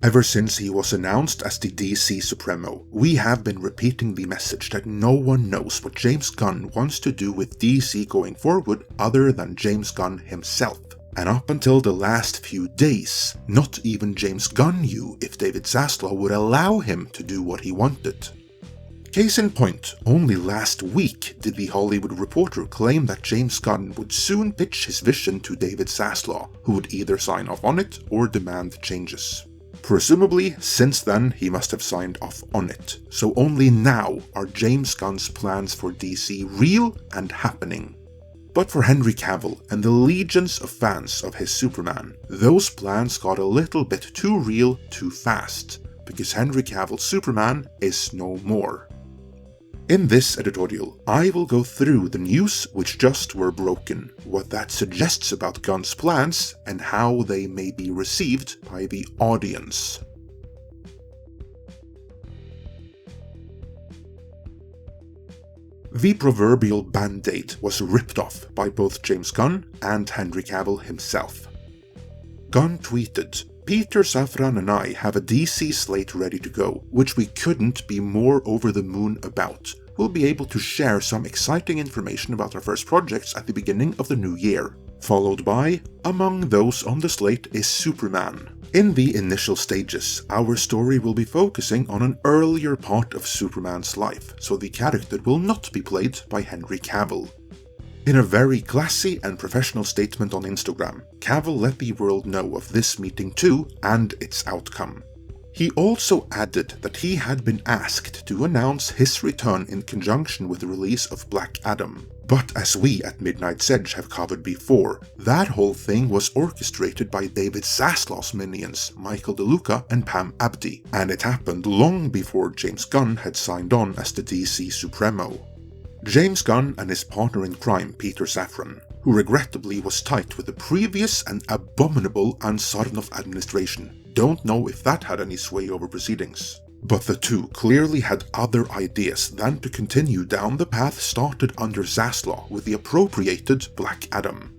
Ever since he was announced as the DC Supremo, we have been repeating the message that no one knows what James Gunn wants to do with DC going forward other than James Gunn himself. And up until the last few days, not even James Gunn knew if David Zaslav would allow him to do what he wanted. Case in point, only last week did The Hollywood Reporter claim that James Gunn would soon pitch his vision to David Zaslav, who would either sign off on it or demand changes. Presumably, since then he must have signed off on it, so only now are James Gunn's plans for DC real and happening. But for Henry Cavill and the legions of fans of his Superman, those plans got a little bit too real too fast, because Henry Cavill's Superman is no more. In this editorial, I will go through the news which just were broken, what that suggests about Gunn's plans, and how they may be received by the audience. The proverbial band-aid was ripped off by both James Gunn and Henry Cavill himself. Gunn tweeted, "Peter Safran and I have a DC slate ready to go, which we couldn't be more over the moon about. We'll be able to share some exciting information about our first projects at the beginning of the new year." Followed by, "Among those on the slate is Superman. In the initial stages, our story will be focusing on an earlier part of Superman's life, so the character will not be played by Henry Cavill." In a very classy and professional statement on Instagram, Cavill let the world know of this meeting too and its outcome. He also added that he had been asked to announce his return in conjunction with the release of Black Adam. But as we at Midnight's Edge have covered before, that whole thing was orchestrated by David Zaslav's minions, Michael DeLuca and Pam Abdi, and it happened long before James Gunn had signed on as the DC Supremo. James Gunn and his partner in crime, Peter Safran, who regrettably was tight with the previous and abominable Ansarnov administration, don't know if that had any sway over proceedings. But the two clearly had other ideas than to continue down the path started under Zaslav with the appropriated Black Adam.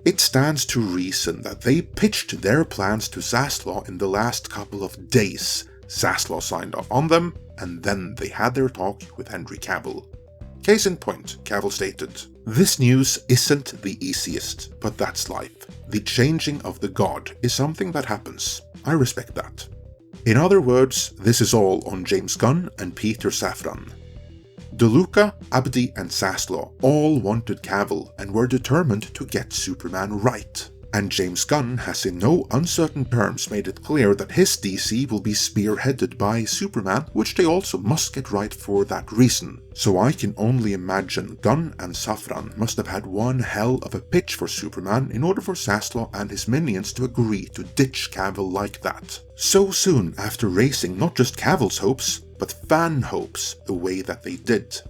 It stands to reason that they pitched their plans to Zaslav in the last couple of days. Zaslav signed off on them, and then they had their talk with Henry Cavill. Case in point, Cavill stated, "This news isn't the easiest, but that's life. The changing of the god is something that happens. I respect that." In other words, this is all on James Gunn and Peter Safran. DeLuca, Abdi and Zaslav all wanted Cavill and were determined to get Superman right. And James Gunn has in no uncertain terms made it clear that his DC will be spearheaded by Superman, which they also must get right for that reason. So I can only imagine Gunn and Safran must have had one hell of a pitch for Superman in order for Zaslav and his minions to agree to ditch Cavill like that. So soon after raising not just Cavill's hopes, but fan hopes the way that they did.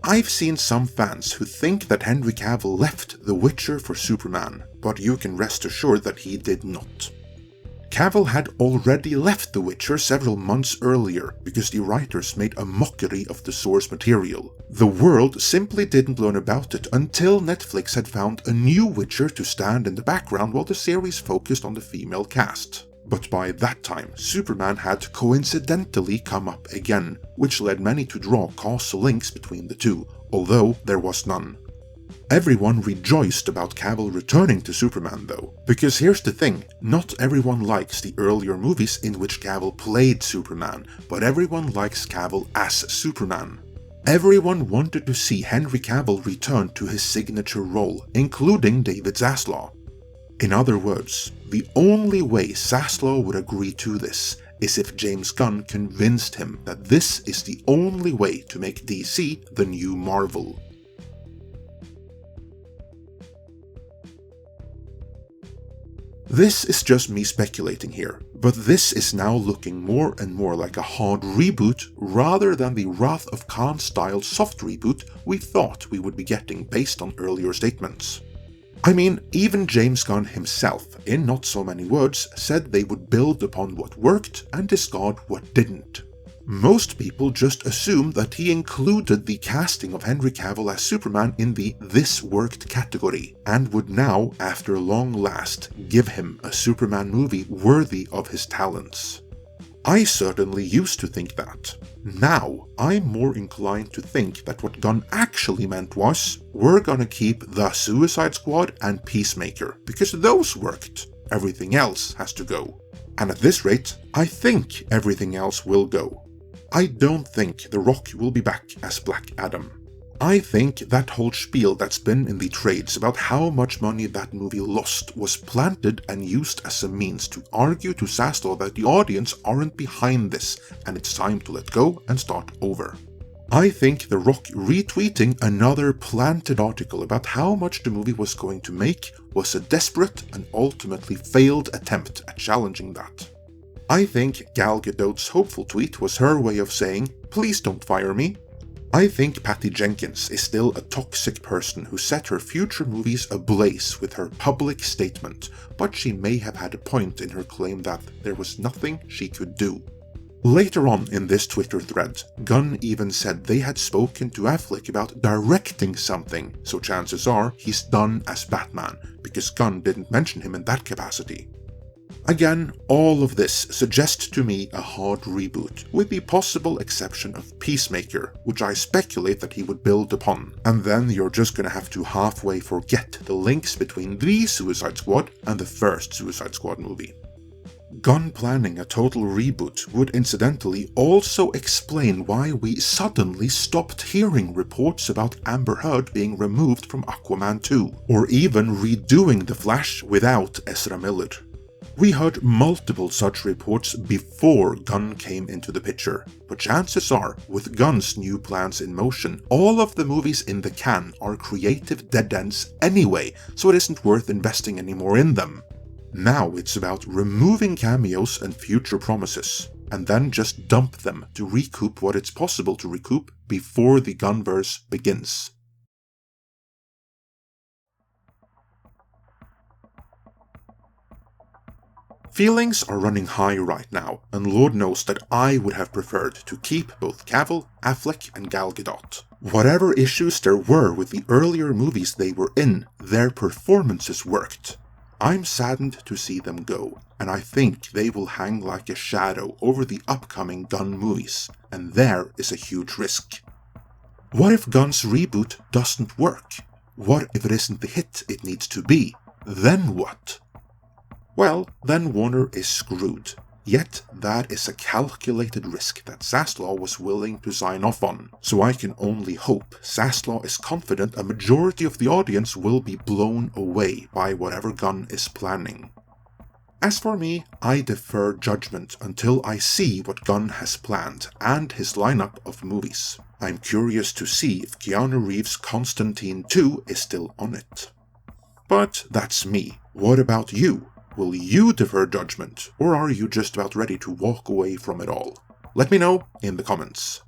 I've seen some fans who think that Henry Cavill left The Witcher for Superman, but you can rest assured that he did not. Cavill had already left The Witcher several months earlier because the writers made a mockery of the source material. The world simply didn't learn about it until Netflix had found a new Witcher to stand in the background while the series focused on the female cast. But by that time, Superman had coincidentally come up again, which led many to draw causal links between the two, although there was none. Everyone rejoiced about Cavill returning to Superman though, because here's the thing, not everyone likes the earlier movies in which Cavill played Superman, but everyone likes Cavill as Superman. Everyone wanted to see Henry Cavill return to his signature role, including David Zaslav. In other words, the only way Zaslav would agree to this is if James Gunn convinced him that this is the only way to make DC the new Marvel. This is just me speculating here, but this is now looking more and more like a hard reboot rather than the Wrath of Khan style soft reboot we thought we would be getting based on earlier statements. I mean, even James Gunn himself, in not so many words, said they would build upon what worked and discard what didn't. Most people just assume that he included the casting of Henry Cavill as Superman in the "this worked" category, and would now, after long last, give him a Superman movie worthy of his talents. I certainly used to think that. Now, I'm more inclined to think that what Gunn actually meant was, we're gonna keep The Suicide Squad and Peacemaker, because those worked. Everything else has to go. And at this rate, I think everything else will go. I don't think The Rock will be back as Black Adam. I think that whole spiel that's been in the trades about how much money that movie lost was planted and used as a means to argue to Zaslav that the audience aren't behind this and it's time to let go and start over. I think The Rock retweeting another planted article about how much the movie was going to make was a desperate and ultimately failed attempt at challenging that. I think Gal Gadot's hopeful tweet was her way of saying, "Please don't fire me." I think Patty Jenkins is still a toxic person who set her future movies ablaze with her public statement, but she may have had a point in her claim that there was nothing she could do. Later on in this Twitter thread, Gunn even said they had spoken to Affleck about directing something, so chances are he's done as Batman, because Gunn didn't mention him in that capacity. Again, all of this suggests to me a hard reboot, with the possible exception of Peacemaker, which I speculate that he would build upon, and then you're just gonna have to halfway forget the links between the Suicide Squad and the first Suicide Squad movie. Gunn planning a total reboot would incidentally also explain why we suddenly stopped hearing reports about Amber Heard being removed from Aquaman 2, or even redoing The Flash without Ezra Miller. We heard multiple such reports before Gunn came into the picture, but chances are, with Gunn's new plans in motion, all of the movies in the can are creative dead ends anyway, so it isn't worth investing any more in them. Now it's about removing cameos and future promises, and then just dump them to recoup what it's possible to recoup before the Gunverse begins. Feelings are running high right now, and Lord knows that I would have preferred to keep both Cavill, Affleck and Gal Gadot. Whatever issues there were with the earlier movies they were in, their performances worked. I'm saddened to see them go, and I think they will hang like a shadow over the upcoming Gunn movies, and there is a huge risk. What if Gunn's reboot doesn't work? What if it isn't the hit it needs to be? Then what? Well, then Warner is screwed. Yet that is a calculated risk that Zaslav was willing to sign off on, so I can only hope Zaslav is confident a majority of the audience will be blown away by whatever Gunn is planning. As for me, I defer judgment until I see what Gunn has planned and his lineup of movies. I'm curious to see if Keanu Reeves' Constantine 2 is still on it. But that's me. What about you? Will you defer judgment, or are you just about ready to walk away from it all? Let me know in the comments.